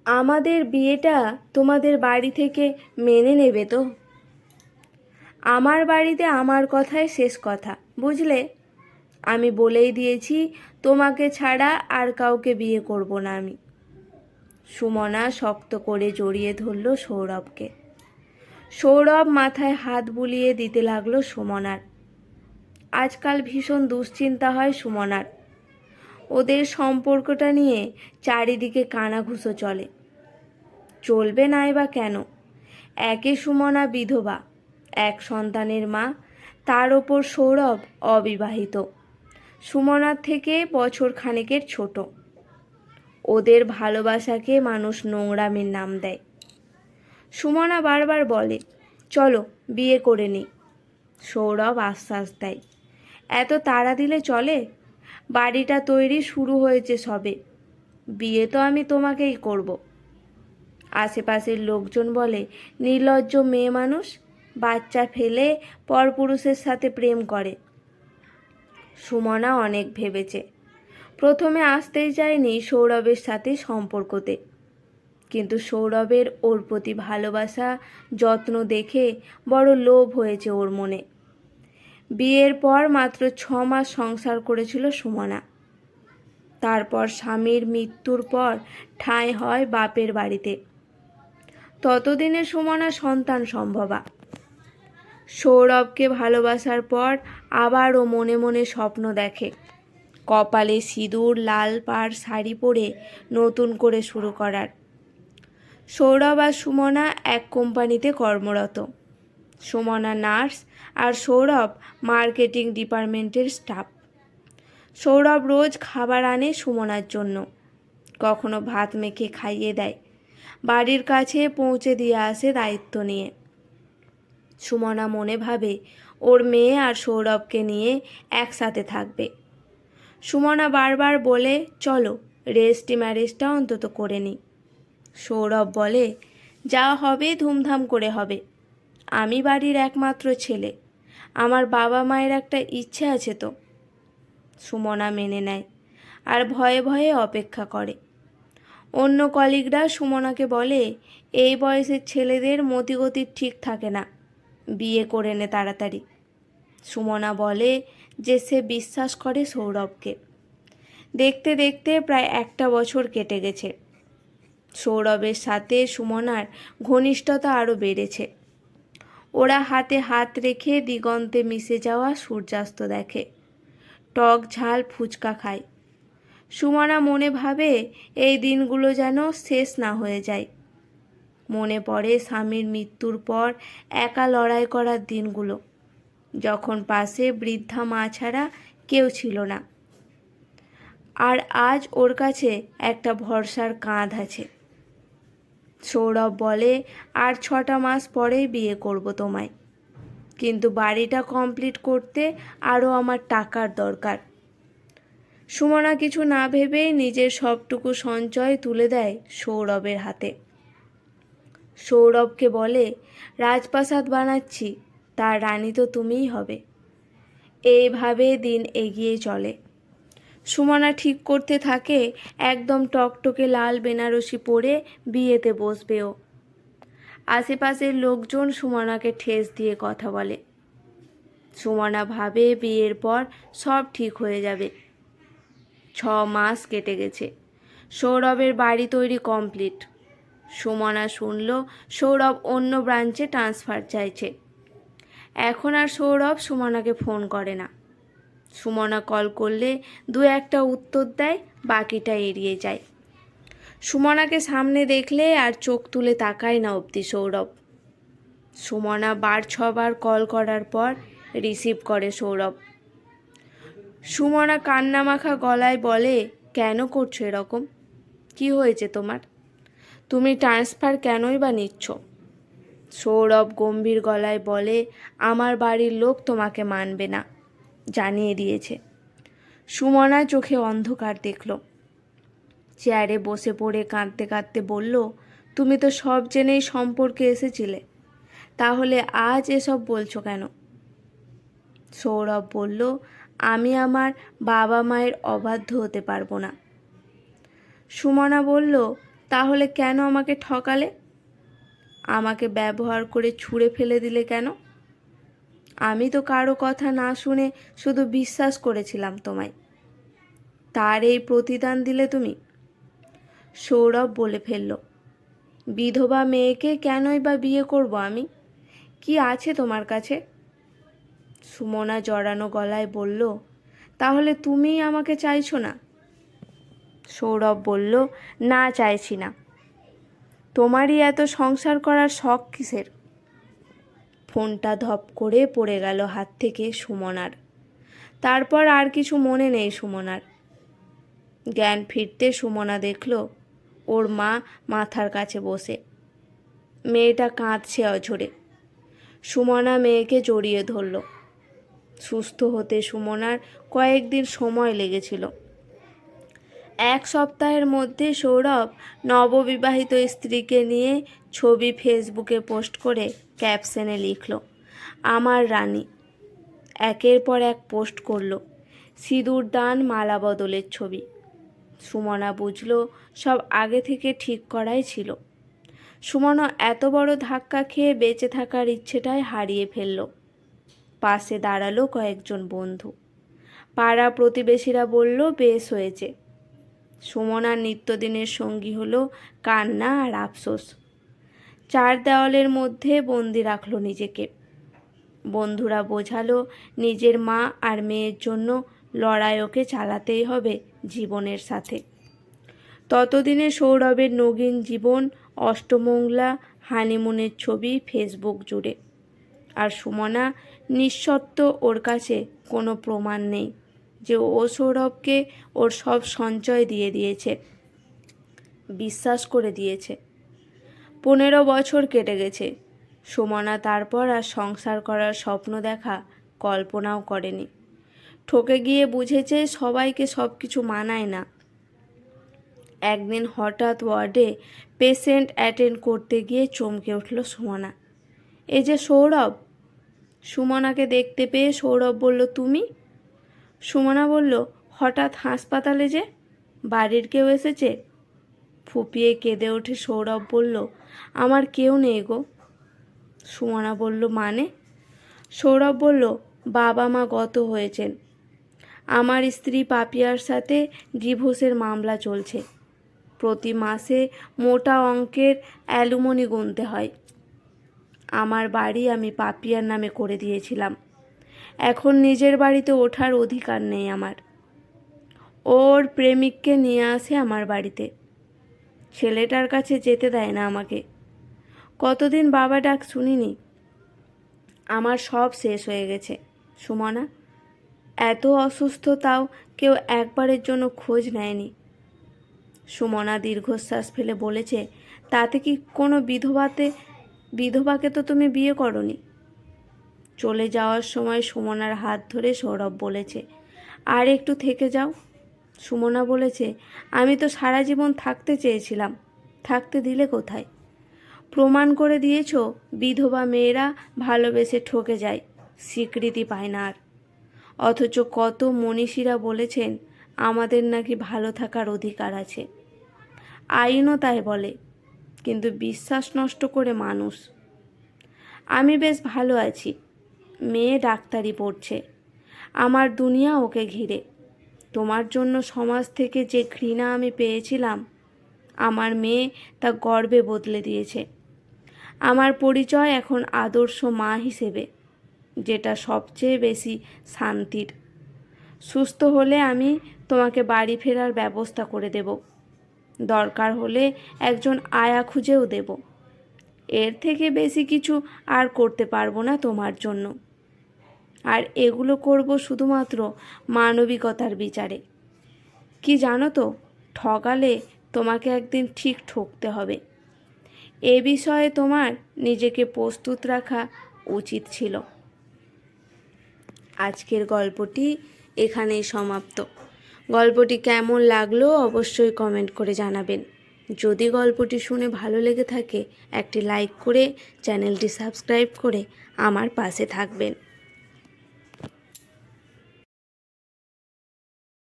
আমাদের বিয়েটা তোমাদের বাড়ি থেকে মেনে নেবে তো? আমার বাড়িতে আমার কথাই শেষ কথা, বুঝলে? আমি বলেই দিয়েছি তোমাকে ছাড়া আর কাউকে বিয়ে করব না আমি। সুমনা শক্ত করে জড়িয়ে ধরল সৌরভকে। সৌরভ মাথায় হাত বুলিয়ে দিতে লাগলো সুমনার। আজকাল ভীষণ দুশ্চিন্তা হয় সুমনার। ওদের সম্পর্কটা নিয়ে চারিদিকে কানাঘুষো চলে। চলবে নাই বা কেন? একে সুমনা বিধবা, এক সন্তানের মা, তার ওপর সৌরভ অবিবাহিত, সুমনার থেকে বছর খানেকের ছোট। ওদের ভালোবাসাকে মানুষ নোংরামির নাম দেয়। সুমনা বারবার বলে, চলো বিয়ে করে নিই। সৌরভ আশ্বাস দেয়, এত তাড়া দিলে চলে? বাড়িটা তৈরি শুরু হয়েছে সবে, বিয়ে তো আমি তোমাকেই করব। আশেপাশের লোকজন বলে, নির্লজ্জ মেয়ে মানুষ, বাচ্চা ফেলে পরপুরুষের সাথে প্রেম করে। সুমনা অনেক ভেবেছে। প্রথমে আসতেই চায়নি সৌরভের সাথে সম্পর্কতে, কিন্তু সৌরভের ওর প্রতি ভালোবাসা, যত্ন দেখে বড় লোভ হয়েছে ওর মনে। বিয়ের পর মাত্র 6 মাস সংসার করেছিল সুমনা। তারপর স্বামীর মৃত্যুর পর ঠাঁই হয় বাপের বাড়িতে। ততদিনে সুমনা সন্তান সম্ভবা। সৌরভকে ভালোবাসার পর আবার ও মনে মনে স্বপ্ন দেখে, কপালে সিঁদুর, লাল পাড় শাড়ি পরে নতুন করে শুরু করার। সৌরভ আর সুমনা এক কোম্পানিতে কর্মরত। সুমনা নার্স আর সৌরভ মার্কেটিং ডিপার্টমেন্টের স্টাফ। সৌরভ রোজ খাবার আনে সুমনার জন্য, কখনো ভাত মেখে খাইয়ে দেয়, বাড়ির কাছে পৌঁছে দিয়ে আসে দায়িত্ব নিয়ে। সুমনা মনে ভাবে ওর মেয়ে আর সৌরভকে নিয়ে একসাথে থাকবে। সুমনা বারবার বলে, চলো রেজিস্ট্রি ম্যারেজটা অন্তত করে নিই। সৌরভ বলে, যা হবে ধুমধাম করে হবে। আমি বাড়ির একমাত্র ছেলে, আমার বাবা মায়ের একটা ইচ্ছে আছে তো। সুমনা মেনে নেয় আর ভয়ে ভয়ে অপেক্ষা করে। অন্য কলিগরা সুমনাকে বলে, এই বয়সের ছেলেদের মতিগতি ঠিক থাকে না, বিয়ে করে নে তাড়াতাড়ি। সুমনা বলে যে সে বিশ্বাস করে সৌরভকে। দেখতে দেখতে প্রায় 1 বছর কেটে গেছে। সৌরভের সাথে সুমনার ঘনিষ্ঠতা আরও বেড়েছে। ওরা হাতে হাত রেখে দিগন্তে মিশে যাওয়া সূর্যাস্ত দেখে, টক ঝাল ফুচকা খায়। সুমনা মনে ভাবে এই দিনগুলো যেন শেষ না হয়ে যায়। মনে পড়ে স্বামীর মৃত্যুর পর একা লড়াই করার দিনগুলো, যখন পাশে বৃদ্ধা মা ছাড়া কেউ ছিল না। আর আজ ওর কাছে একটা ভরসার কাঁধ আছে। সৌরভ বলে, আর 6টা মাস পরেই বিয়ে করব তোমায়, কিন্তু বাড়িটা কমপ্লিট করতে আরও আমার টাকার দরকার। সুমনা কিছু না ভেবেই নিজের সবটুকু সঞ্চয় তুলে দেয় সৌরভের হাতে। সৌরভকে বলে, রাজপ্রাসাদ বানাচ্ছি, তার রানী তো তুমিই হবে। এইভাবে দিন এগিয়ে চলে। সুমনা ঠিক করতে থাকে একদম টকটকে লাল বেনারসি পরে বিয়েতে বসবে ও। আশেপাশের লোকজন সুমনাকে ঠেস দিয়ে কথা বলে। সুমনা ভাবে বিয়ের পর সব ঠিক হয়ে যাবে। 6 মাস কেটে গেছে। সৌরভের বাড়ি তৈরি কমপ্লিট। সুমনা শুনল সৌরভ অন্য ব্রাঞ্চে ট্রান্সফার চাইছে। এখন আর সৌরভ সুমনাকে ফোন করে না। সুমনা কল করলে 2-1টা উত্তর দেয়, বাকিটা এড়িয়ে যায়। সুমনাকে সামনে দেখলে আর চোখ তুলে তাকায় না অবধি সৌরভ। সুমনা 6বার কল করার পর রিসিভ করে সৌরভ। সুমনা কান্নামাখা গলায় বলে, কেন করছো এরকম? কি হয়েছে তোমার? তুমি ট্রান্সফার কেনই বা নিচ্ছ? সৌরভ গম্ভীর গলায় বলে, আমার বাড়ির লোক তোমাকে মানবে না, জানিয়ে দিয়েছে। সুমনা চোখে অন্ধকার দেখল। চেয়ারে বসে পড়ে কাঁদতে কাঁদতে বলল, তুমি তো সব জেনেই সম্পর্কে এসেছিলে, তাহলে আজ এসব বলছো কেন? সৌরভ বলল, আমি আমার বাবা মায়ের অবাধ্য হতে পারবো না। সুমনা বলল, তাহলে কেন আমাকে ঠকালে? আমাকে ব্যবহার করে ছুঁড়ে ফেলে দিলে কেন? আমি তো কারো কথা না শুনে শুধু বিশ্বাস করেছিলাম তোমায়, তার এই প্রতিদান দিলে তুমি। সৌরভ বলে ফেলল, বিধবা মেয়েকে কেনই বা বিয়ে করব আমি? কি আছে তোমার কাছে? সুমনা জড়ানো গলায় বলল, তাহলে তুমিই আমাকে চাইছো না? সৌরভ বলল, না, চাইছি না। তোমারই এত সংসার করার শখ কিসের? ফোনটা ধপ করে পড়ে গেল হাত থেকে সুমনার। তারপর আর কিছু মনে নেই সুমনার। জ্ঞান ফিরতে সুমনা দেখল ওর মা মাথার কাছে বসে। মেয়েটা কাঁদছে অঝরে। সুমনা মেয়েকে জড়িয়ে ধরল। সুস্থ হতে সুমনার কয়েকদিন সময় লেগেছিল। 1 সপ্তাহের মধ্যে সৌরভ নববিবাহিত স্ত্রীকে নিয়ে ছবি ফেসবুকে পোস্ট করে ক্যাপশনে লিখল, আমার রানী। একের পর এক পোস্ট করল সিঁদুর দান, মালা বদলের ছবি। সুমনা বুঝল সব আগে থেকে ঠিক করাই ছিল। সুমনা এত বড় ধাক্কা খেয়ে বেঁচে থাকার ইচ্ছেটাই হারিয়ে ফেলল। পাশে দাঁড়ালো কয়েকজন বন্ধু। পাড়া প্রতিবেশীরা বলল, বেশ হয়েছে। সুমনার নিত্যদিনের সঙ্গী হলো কান্না আর আফসোস। 4 দেওয়ালের মধ্যে বন্দি রাখলো নিজেকে। বন্ধুরা বোঝালো, নিজের মা আর মেয়ের জন্য লড়াই ওকে চালাতেই হবে জীবনের সাথে। ততদিনে সৌরভের নগীন জীবন, অষ্টমঙ্গলা, হানিমুনের ছবি ফেসবুক জুড়ে। আর সুমনা নিঃশর্ত, ওর কাছে কোনো প্রমাণ নেই যে ও সৌরভকে ওর সব সঞ্চয় দিয়ে দিয়েছে, বিশ্বাস করে দিয়েছে। 15 বছর কেটে গেছে। সুমনা তারপর আর সংসার করার স্বপ্ন দেখা কল্পনাও করেনি। ঠকে গিয়ে বুঝেছে সবাইকে সব কিছু মানায় না। একদিন হঠাৎ ওয়ার্ডে পেশেন্ট অ্যাটেন্ড করতে গিয়ে চমকে উঠল সুমনা। এই যে সৌরভ। সুমনাকে দেখতে পেয়ে সৌরভ বলল, তুমি? সুমনা বলল, হঠাৎ হাসপাতালে যে, বাড়ির কেউ এসেছে? ফুপিয়ে কেঁদে ওঠে সৌরভ বলল, আমার কেউ নেই গো। সুমনা বলল, মানে? সৌরভ বলল, বাবা মা গত হয়েছেন। আমার স্ত্রী পাপিয়ার সাথে ডিভোর্সের মামলা চলছে। প্রতি মাসে মোটা অঙ্কের অ্যালুমনি গুনতে হয়। আমার বাড়ি আমি পাপিয়ার নামে করে দিয়েছিলাম। এখন নিজের বাড়িতে ওঠার অধিকার নেই আমার। ওর প্রেমিককে নিয়ে আসে আমার বাড়িতে। ছেলেটার কাছে যেতে দেয় না আমাকে। কতদিন বাবা ডাক শুনিনি। আমার সব শেষ হয়ে গেছে সুমনা। এত অসুস্থ, তাও কেউ একবারের জন্য খোঁজ নেয়নি। সুমনা দীর্ঘশ্বাস ফেলে বলেছে, তাতে কি কোনো বিধবাকে তো তুমি বিয়ে করনি? চলে যাওয়ার সময় সুমনার হাত ধরে সৌরভ বলেছে, আর একটু থেকে যাও। সুমনা বলেছে, আমি তো সারা জীবন থাকতে চেয়েছিলাম, থাকতে দিলে কোথায়? প্রমাণ করে দিয়েছ বিধবা মেয়েরা ভালোবেসে ঠকে যায়, স্বীকৃতি পায় না আর। অথচ কত মনীষীরা বলেছেন আমাদের নাকি ভালো থাকার অধিকার আছে। আইনও তাই বলে, কিন্তু বিশ্বাস নষ্ট করে মানুষ। আমি বেশ ভালো আছি। মেয়ে ডাক্তারি পড়ছে। আমার দুনিয়া ওকে ঘিরে। তোমার জন্য সমাজ থেকে যে ঘৃণা আমি পেয়েছিলাম, আমার মেয়ে তা গর্বে বদলে দিয়েছে। আমার পরিচয় এখন আদর্শ মা হিসেবে, যেটা সবচেয়ে বেশি শান্তির। সুস্থ হলে আমি তোমাকে বাড়ি ফেরার ব্যবস্থা করে দেব। দরকার হলে একজন আয়া খুঁজেও দেব। এর থেকে বেশি কিছু আর করতে পারবো না তোমার জন্য। আর এগুলো করব শুধুমাত্র মানবিকতার বিচারে। কি জানো তো, ঠকালে তোমাকে একদিন ঠিক ঠকতে হবে। এ বিষয়ে তোমার নিজেকে প্রস্তুত রাখা উচিত ছিল। আজকের গল্পটি এখানেই সমাপ্ত। গল্পটি কেমন লাগলো অবশ্যই কমেন্ট করে জানাবেন। যদি গল্পটি শুনে ভালো লেগে থাকে একটি লাইক করে চ্যানেলটি সাবস্ক্রাইব করে আমার পাশে থাকবেন।